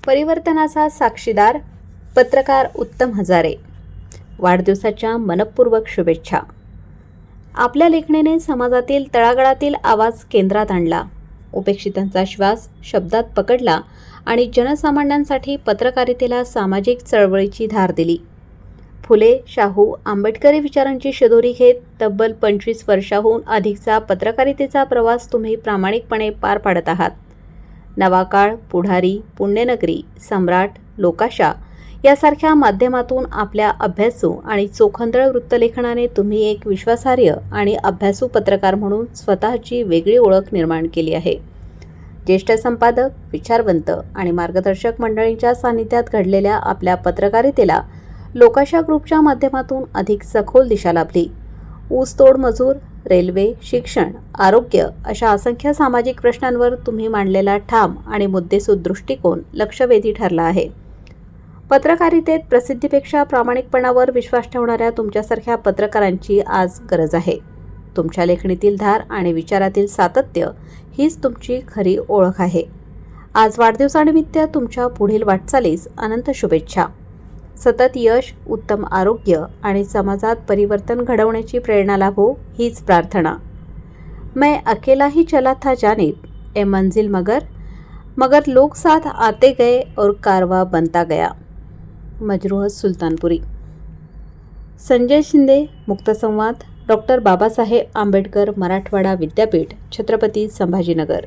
परिवर्तनाचा साक्षीदार पत्रकार उत्तम हजारे, वाढदिवसाच्या मनपूर्वक शुभेच्छा. आपल्या लेखणीने समाजातील तळागाळातील आवाज केंद्रात आणला, उपेक्षितांचा श्वास शब्दात पकडला आणि जनसामान्यांसाठी पत्रकारितेला सामाजिक चळवळीची धार दिली. फुले, शाहू, आंबेडकरी विचारांची शिदोरी घेत तब्बल 25 वर्षाहून अधिकचा पत्रकारितेचा प्रवास तुम्ही प्रामाणिकपणे पार पाडत आहात. नवा काळ, पुढारी, पुण्यनगरी, सम्राट, लोकाशा यासारख्या माध्यमातून आपल्या अभ्यासू आणि चोखंदळ वृत्तलेखनाने तुम्ही एक विश्वासार्ह आणि अभ्यासू पत्रकार म्हणून स्वतःची वेगळी ओळख निर्माण केली आहे. ज्येष्ठ संपादक, विचारवंत आणि मार्गदर्शक मंडळींच्या सानिध्यात घडलेल्या आपल्या पत्रकारितेला लोकाशा ग्रुपच्या माध्यमातून अधिक सखोल दिशा लाभली. ऊसतोड मजूर, रेल्वे, शिक्षण, आरोग्य अशा असंख्य सामाजिक प्रश्नांवर तुम्ही मांडलेला ठाम आणि मुद्देसूद दृष्टिकोन लक्षवेधी ठरला आहे. पत्रकारितेत प्रसिद्धीपेक्षा प्रामाणिकपणावर विश्वास ठेवणाऱ्या तुमच्यासारख्या पत्रकारांची आज गरज आहे. तुमच्या लेखणीतील धार आणि विचारातील सातत्य हीच तुमची खरी ओळख आहे. आज वाढदिवसानिमित्त तुमच्या पुढील वाटचालीस अनंत शुभेच्छा. सतत यश, उत्तम आरोग्य आणि समाजात परिवर्तन घडवण्याची प्रेरणा लाभो हीच प्रार्थना. मैं अकेला ही चला था जानिब, ए मंजिल मगर लोग साथ आते गए और कारवा बनता गया. मजरूह सुलतानपुरी. संजय शिंदे, मुक्तसंवाद, डॉक्टर बाबासाहेब आंबेडकर मराठवाडा विद्यापीठ, छत्रपती संभाजीनगर.